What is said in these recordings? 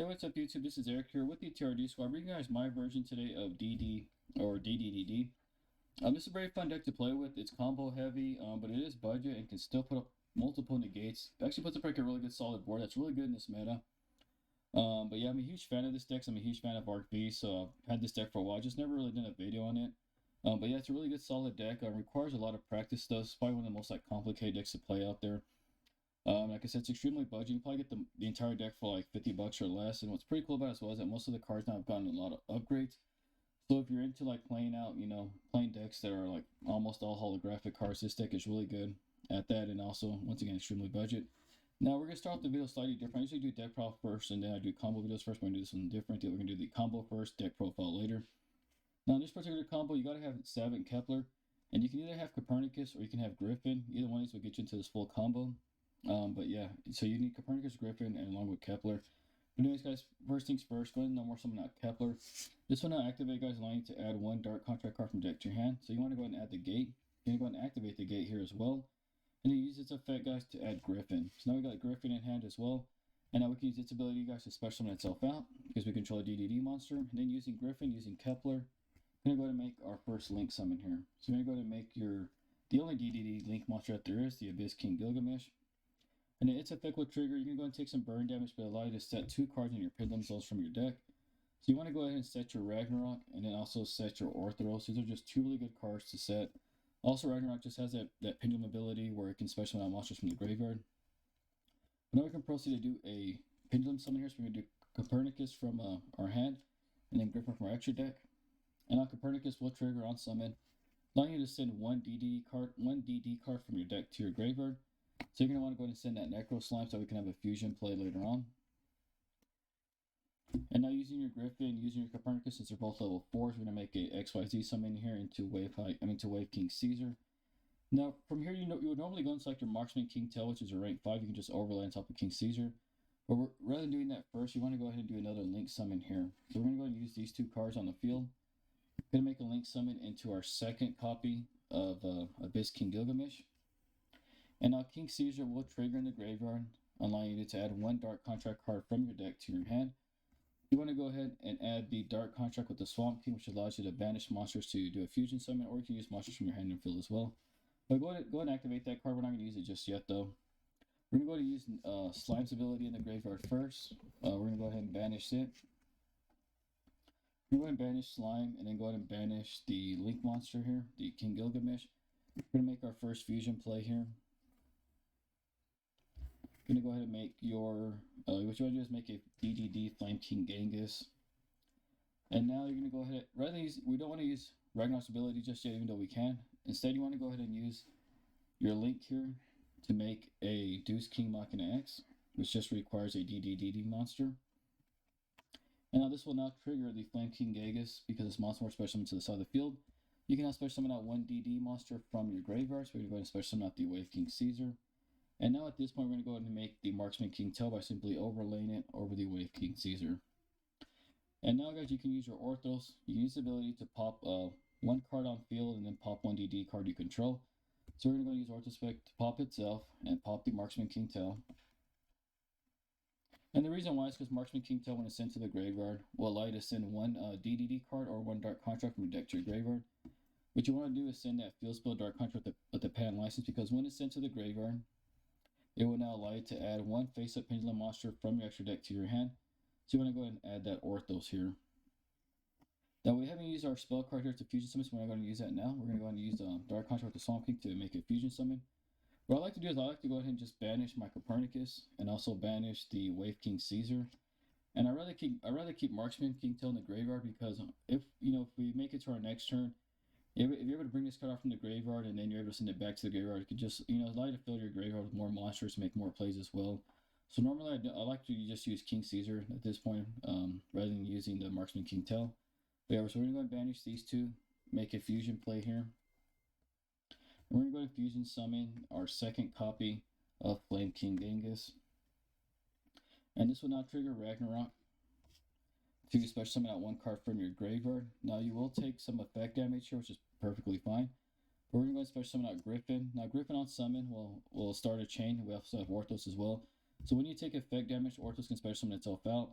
Hey, what's up, YouTube? This is Eric here with the TRD Squad. I'm bringing you guys my version today of DD or DDDD. This is a very fun deck to play with. It's combo heavy, but it is budget and can still put up multiple negates. It actually puts up like a really good solid board that's really good in this meta. But yeah, I'm a huge fan of this deck. So I'm a huge fan of ArcV, so I've had this deck for a while. Just never really done a video on it. But yeah, it's a really good solid deck. Requires a lot of practice though. It's probably one of the most like complicated decks to play out there. Like I said, it's extremely budget. You probably get the entire deck for like 50 bucks or less. And what's pretty cool about it as well is that most of the cards now have gotten a lot of upgrades. So if you're into like playing out, playing decks that are like almost all holographic cards, this deck is really good at that. And also, once again, extremely budget. Now we're gonna start off the video slightly different. I usually do deck profile first, and then I do combo videos first. We're gonna do this one different. We're gonna do the combo first, deck profile later. Now in this particular combo, you gotta have Savant and Kepler, and you can either have Copernicus or you can have Griffin. Either one of these will get you into this full combo. But yeah, so you need Copernicus, Griffin, and along with Kepler. But anyways, guys, first things first, go ahead and no more summon out Kepler. This one will activate, guys, allowing you to add one dark contract card from deck to your hand. So you want to go ahead and add the gate. You're going to go ahead and activate the gate here as well. And then use its effect, guys, to add Griffin. So now we got Griffin in hand as well. And now we can use its ability, guys, to special summon itself out because we control a DDD monster. And then using Griffin, using Kepler, we're going to go ahead and make our first link summon here. So we're going to go ahead and make the only DDD link monster that there is, the Abyss King Gilgamesh. And then its effect will trigger. You can go and take some burn damage, but allow you to set 2 cards in your Pendulum Souls from your deck. So you want to go ahead and set your Ragnarok, and then also set your Orthros. These are just 2 really good cards to set. Also, Ragnarok just has that Pendulum ability where it can special out monsters from the graveyard. But now we can proceed to do a Pendulum Summon here. So we're going to do Copernicus from our hand, and then Griffin from our extra deck. And now Copernicus will trigger on summon, allowing you to send one DD card from your deck to your graveyard. So you're going to want to go ahead and send that Necro Slime so we can have a fusion play later on. And now using your Griffin, using your Copernicus, since they're both level 4s, we're going to make a XYZ summon here into Wave King Caesar. Now from here, you would normally go and select your Marksman King Tail, which is a rank 5. You can just overlay on top of King Caesar. But rather than doing that first, you want to go ahead and do another link summon here. So we're going to go ahead and use these 2 cards on the field. We're going to make a link summon into our second copy of Abyss King Gilgamesh. And now King Caesar will trigger in the graveyard, allowing you to add 1 dark contract card from your deck to your hand. You want to go ahead and add the dark contract with the Swamp King, which allows you to banish monsters to do a fusion summon, or you can use monsters from your hand and field as well. But go ahead and activate that card. We're not going to use it just yet, though. We're going to go ahead and use Slime's ability in the graveyard first. We're going to go ahead and banish it. We're going to go ahead and banish Slime, and then go ahead and banish the Link monster here, the King Gilgamesh. We're going to make our first fusion play here. Going to go ahead and make your, what you want to do is make a DDD Flame King Genghis. And now you're going to go ahead, we don't want to use Ragnarok's ability just yet, even though we can. Instead, you want to go ahead and use your link here to make a Deuce King Machina X, which just requires a DDD monster. And now this will now trigger the Flame King Genghis because this monster will special summon to the side of the field. You can now special summon out 1 DD monster from your graveyard, so we're going to go ahead and special summon out the Wave King Caesar. And now at this point, we're going to go ahead and make the Marksman King Tail by simply overlaying it over the Wave King Caesar. And now, guys, you can use your Orthros. You can use the ability to pop 1 card on field and then pop 1 DD card you control. So we're going to go use Orthros effect to pop itself and pop the Marksman King Tail. And the reason why is because Marksman King Tail, when it's sent to the graveyard, will allow you to send 1 DDD card or 1 dark contract from your deck to your graveyard. What you want to do is send that field spell dark contract with the patent license, because when it's sent to the graveyard, it will now allow you to add 1 face-up pendulum monster from your extra deck to your hand. So you want to go ahead and add that Orthos here. Now we haven't used our spell card here to fusion summon, so we're not going to use that now. We're going to go ahead and use Dark Contract with the Swamp King to make a fusion summon. What I like to do is I like to go ahead and just banish my Copernicus and also banish the Wave King Caesar. And I rather keep Marksman King Tail in the graveyard, because if we make it to our next turn, if you're able to bring this card off from the graveyard and then you're able to send it back to the graveyard, it could just, allow you to fill your graveyard with more monsters to make more plays as well. So normally I like to just use King Caesar at this point, rather than using the Marksman King Tail. But yeah, so we're going to go and banish these 2, make a fusion play here. And we're going to go ahead and fusion summon our second copy of Flame King Genghis. And this will now trigger Ragnarok to special summon out 1 card from your graveyard. Now you will take some effect damage here, which is perfectly fine. But we're going to go and special summon out Griffin. Now Griffin on summon will start a chain. We also have Orthos as well. So when you take effect damage, Orthos can special summon itself out.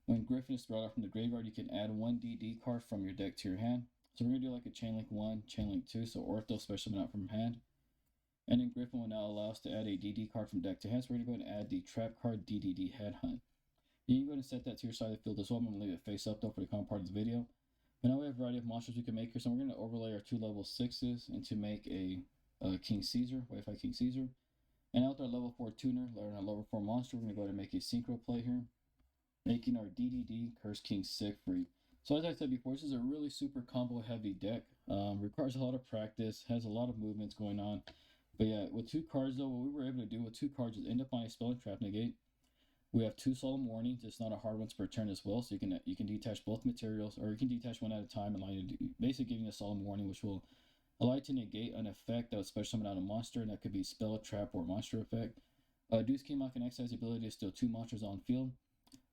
When Griffin is brought out from the graveyard, you can add one DD card from your deck to your hand. So we're going to do like a Chain Link 1, Chain Link 2, so Ortho special summon out from hand. And then Griffin will now allow us to add a DD card from deck to hand, so we're going to go ahead and add the Trap card DDD Headhunt. You can go ahead and set that to your side of the field as well. I'm going to leave it face up though for the common part of the video. But now we have a variety of monsters we can make here, so we're going to overlay our 2 level 6s and to make a King Caesar, Wi-Fi King Caesar. And now with our level 4 tuner, or our level 4 monster, we're going to go ahead and make a synchro play here, making our DDD Curse King Siegfried. So as I said before, this is a really super combo heavy deck. Requires a lot of practice, has a lot of movements going on. But yeah, with 2 cards though, what we were able to do with 2 cards is end up on a spell and trap negate. We have 2 solemn warnings. It's not a hard one per turn as well, so you can detach both materials, or you can detach one at a time, and allow you to basically giving a solemn warning, which will allow you to negate an effect that would special summon out a monster, and that could be spell, trap, or monster effect. Deuce King Mach and X has the ability to steal 2 monsters on field.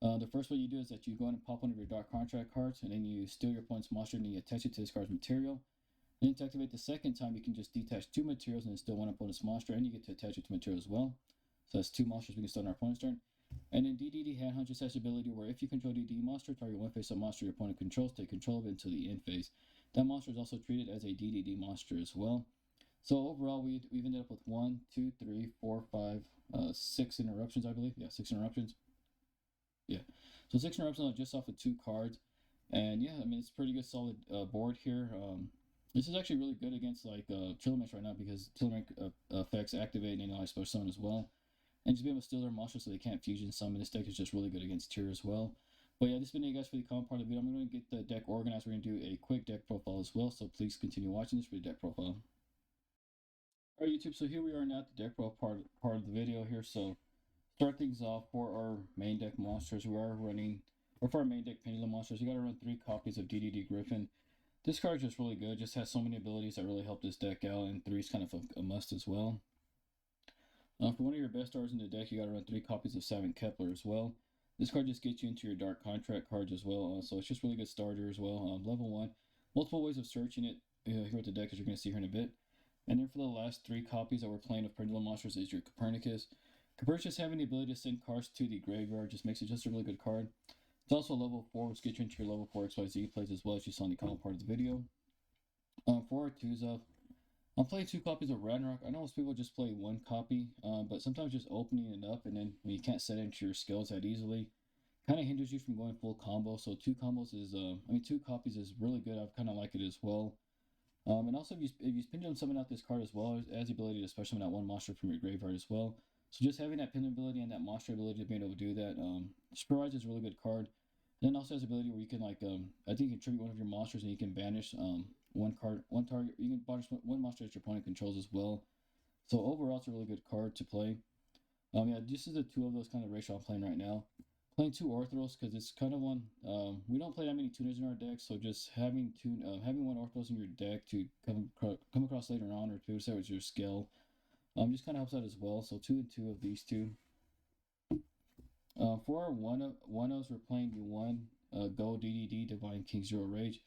The first way you do is that you go ahead and pop one of your Dark Contract cards, and then you steal your opponent's monster and you attach it to this card's material. And then to activate the second time, you can just detach 2 materials and then steal one opponent's monster, and you get to attach it to material as well. So that's 2 monsters we can steal on our opponent's turn. And then DDD Handhunt just has the ability where if you control DDD monster, target one face-up monster your opponent controls, take control of it until the end phase. That monster is also treated as a DDD monster as well. So overall, we've ended up with 1, 2, 3, 4, 5, 6 interruptions, I believe. Yeah, 6 interruptions. Yeah, so 6 interruptions just off of 2 cards. And yeah, I mean, it's a pretty good solid board here. This is actually really good against like Chillimax right now, because Chillimax effects activate and allow special summon as well. And just be able to steal their monsters so they can't fusion summon. This deck is just really good against tier as well. But yeah, this has been it guys for the common part of the video. I'm going to get the deck organized. We're going to do a quick deck profile as well, so please continue watching this for the deck profile. Alright YouTube, so here we are now at the deck profile part of the video here. So start things off for our main deck monsters. We are running, or for our main deck Pendulum monsters, you got to run 3 copies of DDD Griffin. This card is just really good, just has so many abilities that really help this deck out, and 3 is kind of a must as well. For one of your best stars in the deck, you got to run 3 copies of Savant Kepler as well. This card just gets you into your Dark Contract cards as well, so it's just really good starter as well. Level 1, multiple ways of searching it here with the deck, as you're going to see here in a bit. And then for the last 3 copies that we're playing of Pendulum monsters is your Copernicus. Copernicus having the ability to send cards to the graveyard just makes it just a really good card. It's also level 4, which gets you into your level 4 XYZ plays as well, as you saw in the common part of the video. For our 2s up, I'm playing 2 copies of Ragnarok. I know most people just play 1 copy, but sometimes just opening it up and then when you can't set it into your skills that easily, kind of hinders you from going full combo. So 2 combos is, 2 copies is really good. I kind of like it as well. And also if you Pendulum summon out this card as well, it has the ability to special summon out 1 monster from your graveyard as well. So just having that Pendulum ability and that monster ability to be able to do that, Spurize is a really good card. And then also has the ability where you can I think you can tribute one of your monsters and you can banish one target. You can banish 1 monster that your opponent controls as well. So overall, it's a really good card to play. Yeah, this is the 2 of those kind of ratio I'm playing right now. Playing 2 Orthros because it's kind of one. We don't play that many tuners in our deck, so just having 1 Orthros in your deck to come across later on, or to say with your skill, just kind of helps out as well. So 2 and 2 of these 2. For our one-ofs, we're playing the 1 Go DDD Divine King Zero Rage,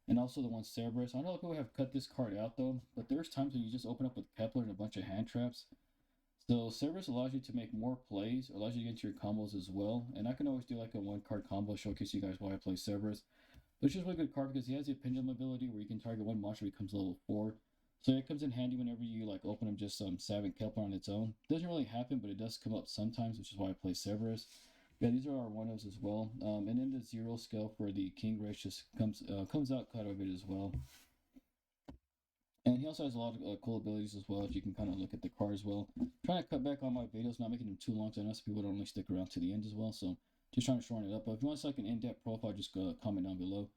and also the 1 Cerberus. I know people have cut this card out though, but there's times when you just open up with Kepler and a bunch of hand traps. So Cerberus allows you to make more plays, allows you to get into your combos as well. And I can always do like a 1-card combo, showcase you guys why I play Cerberus. But it's just a really good card because he has the Pendulum ability where you can target 1 monster becomes level 4. So it comes in handy whenever you like open up just Savant Kepler on its own. Doesn't really happen, but it does come up sometimes, which is why I play Cerberus. Yeah, these are our 1-ofs as well. And then the 0 scale for the King Race just comes out quite a bit as well. And he also has a lot of cool abilities as well, if you can kind of look at the card as well. I'm trying to cut back on my videos, not making them too long, so I know some people don't only stick around to the end as well. So just trying to shorten it up. But if you want to see like an in-depth profile, just comment down below.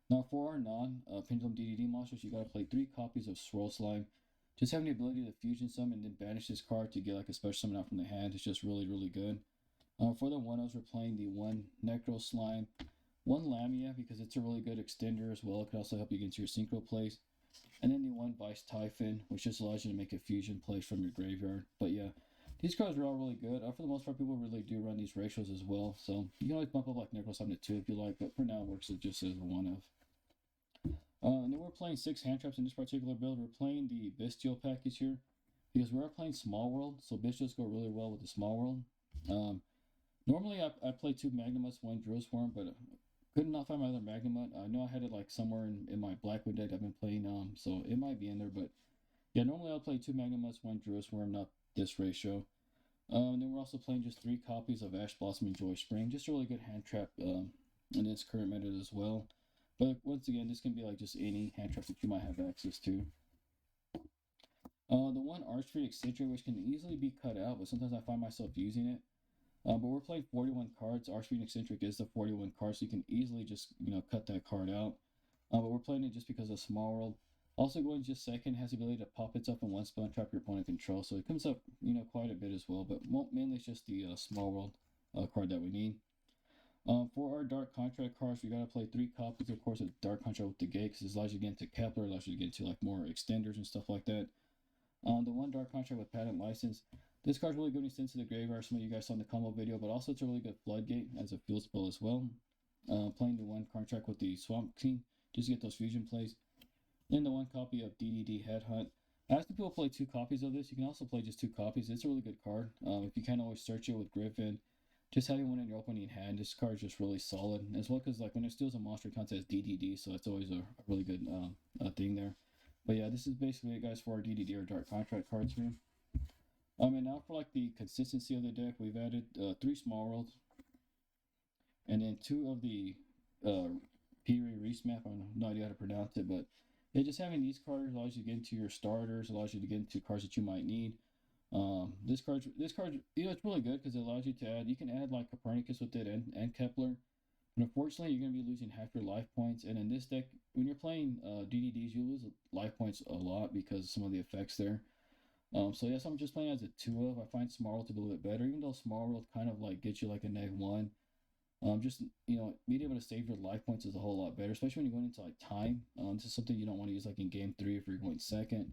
Now for our non-Pendulum DDD monsters, you got to play 3 copies of Swirl Slime. Just having the ability to fusion summon and then banish this card to get like a special summon out from the hand is just really, really good. For the 1-ofs, we're playing the 1 Necro Slime, 1 Lamia because it's a really good extender as well. It can also help you get into your synchro plays. And then the 1 Vice Typhon, which just allows you to make a fusion play from your graveyard. But yeah, these cards are all really good. For the most part, people really do run these ratios as well. So you can always bump up like Necro Slime to 2 if you like, but for now it works just as a 1-off. And then we're playing 6 hand traps in this particular build. We're playing the Bestial package here because we are playing Small World, so Bestials go really well with the Small World. Normally, I play two Magnemutes, one Drill Swarm, but could not find my other Magnemut. I know I had it like somewhere in my Blackwood deck I've been playing, so it might be in there. But yeah, normally I'll play two Magnemutes, one Drill Swarm, not this ratio. And then we're also playing just three copies of Ash Blossom and Joy Spring. Just a really good hand trap in its current meta as well. But once again, this can be like just any hand trap that you might have access to. The one Archfree Eccentric, which can easily be cut out, but sometimes I find myself using it. But we're playing 41 cards. Archfree Eccentric is the 41 card, so you can easily just cut that card out. But we're playing it just because of Small World. Also, going just second has the ability to pop itself in one spell and trap your opponent control, so it comes up quite a bit as well. But mainly it's just the Small World card that we need. For our Dark Contract cards, we gotta play three copies, of course, of Dark Contract with the Gate, because it allows you to get into Kepler, allows you to get into like more extenders and stuff like that. The one Dark Contract with Patent License. This card's really good when you send to the graveyard. Some of you guys saw in the combo video, but also it's a really good Floodgate as a field spell as well. Playing the one contract with the Swamp King just to get those fusion plays. Then the one copy of DDD Headhunt. I asked people to play two copies of this. You can also play just two copies. It's a really good card. If you can't always search it with Griffin, just having one in your opening hand, this card is just really solid. As well, because like when it steals a monster, it counts as DDD, so it's always a really good thing there. But yeah, this is basically it, guys, for our DDD or Dark Contract cards here. And now for like the consistency of the deck, we've added three Small Worlds, and then two of the Piri Reese map. I have no idea how to pronounce it, but yeah, just having these cards allows you to get into your starters, allows you to get into cards that you might need. This card, it's really good because it allows you to add. You can add like Copernicus with it and Kepler. But unfortunately, you're going to be losing half your life points. And in this deck, when you're playing DDDs, you lose life points a lot because of some of the effects there. So yes, I'm just playing as a 2 of. I find Small World to be a little bit better, even though Small World kind of like gets you like a -1. Just being able to save your life points is a whole lot better, especially when you're going into like time. This is something you don't want to use like in game 3 if you're going second,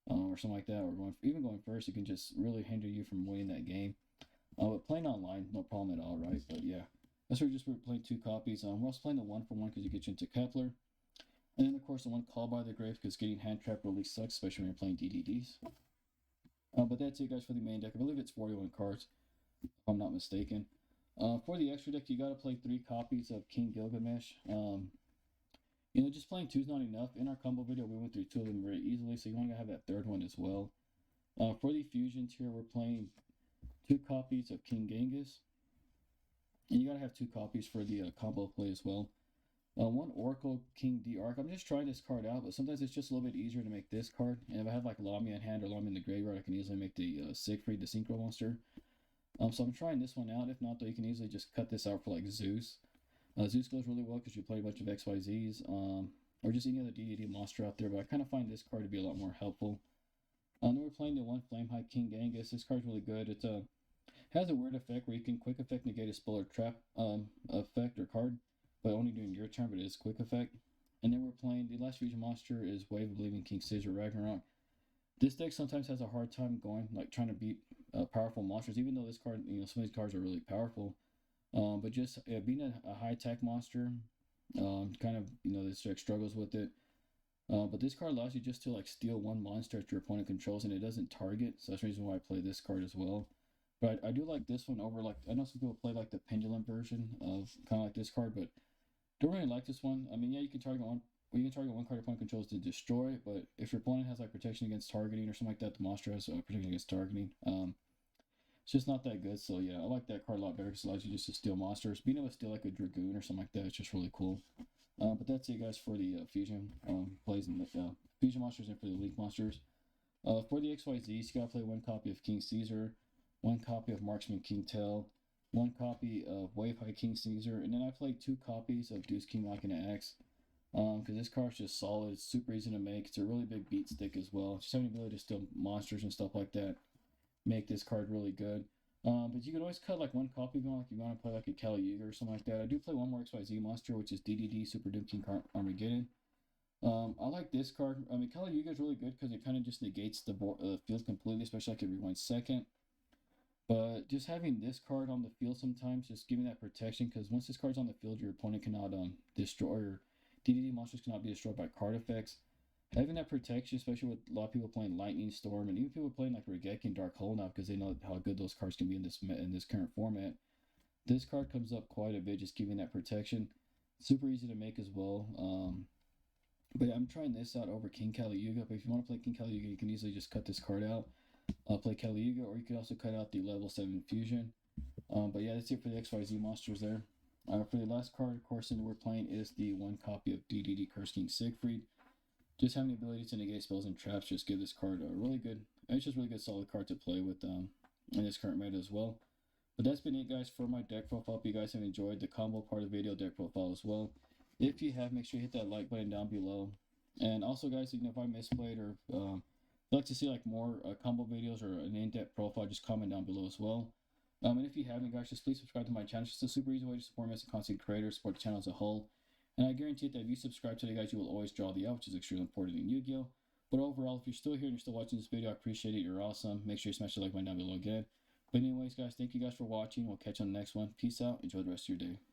or something like that, or even going first. It can just really hinder you from winning that game. But playing online, no problem at all, right? But yeah, that's where we're playing two copies. We're also playing the 1-for-1 because you get you into Kepler, and then of course the one Call by the Grave because getting hand trap really sucks, especially when you're playing DDDs. But that's it, guys, for the main deck. I believe it's 41 cards, if I'm not mistaken. For the extra deck, you got to play three copies of King Gilgamesh. Just playing two is not enough. In our combo video, we went through two of them very easily, so you want to have that third one as well. For the fusions here, we're playing two copies of King Genghis. And you got to have two copies for the combo play as well. One Oracle King D Arc. I'm just trying this card out, but sometimes it's just a little bit easier to make this card. And if I have like Lamia in hand or Lamia in the graveyard, I can easily make the Siegfried, the Synchro monster. So I'm trying this one out. If not, though, you can easily just cut this out for like Zeus. Zeus goes really well because you play a bunch of XYZs, or just any other DDD monster out there. But I kind of find this card to be a lot more helpful. Then we're playing the one Flamehide King Genghis. This card's really good. It has a weird effect where you can quick effect negate a spell or trap effect or card, but only during your turn. But it is quick effect. And then we're playing the last fusion monster is Wave of Believing King Caesar Ragnarok. This deck sometimes has a hard time going, like trying to beat powerful monsters, even though this card, some of these cards are really powerful. But just being a high attack monster, kind of, this deck struggles with it. But this card allows you just to like steal one monster that your opponent controls, and it doesn't target. So that's the reason why I play this card as well. But I do like this one over like I know some people play like the pendulum version of kind of like this card, but don't really like this one. I mean, yeah, you can target one. Well, you can target one card your opponent controls to destroy, but if your opponent has like protection against targeting or something like that, the monster has protection against targeting. It's just not that good. So yeah, I like that card a lot better because it allows you just to steal monsters. Being able to steal like a Dragoon or something like that, it's just really cool. But that's it, guys, for the fusion plays and the fusion monsters and for the Link monsters. For the XYZs, you gotta play one copy of King Caesar, one copy of Marksman King Tell, one copy of Wave High King Caesar, and then I played two copies of Deuce King Lock and Axe. Because this card's just solid. It's super easy to make. It's a really big beat stick as well. Just having the ability to steal monsters and stuff like that make this card really good. But you can always cut like one copy if you want. Like you want to play like a Kali Yuga or something like that. I do play one more XYZ monster, which is DDD Super Doom King Armageddon. I like this card. I mean, Kali Yuga is really good because it kind of just negates the field completely, especially like if you're going second. But just having this card on the field sometimes, just giving that protection, because once this card's on the field, your opponent cannot destroy, or DDD monsters cannot be destroyed by card effects. Having that protection, especially with a lot of people playing Lightning Storm, and even people playing like Regeki and Dark Hole now, because they know how good those cards can be in this current format. This card comes up quite a bit, just giving that protection. Super easy to make as well. But yeah, I'm trying this out over King Caliuga. But if you want to play King Caliuga, you can easily just cut this card out, play Caliuga, or you can also cut out the level 7 fusion. But yeah, that's it for the XYZ monsters there. For the last card, of course, we're playing is the one copy of DDD Curse King Siegfried. Just having the ability to negate spells and traps just give this card a really good, it's just really good solid card to play with in this current meta as well. But that's been it, guys, for my deck profile. Hope you guys have enjoyed the combo part of the video, deck profile as well. If you have, make sure you hit that like button down below. And also, guys, if I misplayed or like to see like more combo videos or an in-depth profile, just comment down below as well. And if you haven't, guys, just please subscribe to my channel. It's just a super easy way to support me as a content creator, support the channel as a whole. And I guarantee that if you subscribe today, guys, you will always draw the out, which is extremely important in Yu-Gi-Oh! But overall, if you're still here and you're still watching this video, I appreciate it. You're awesome. Make sure you smash the like button down below again. But anyways, guys, thank you guys for watching. We'll catch you on the next one. Peace out. Enjoy the rest of your day.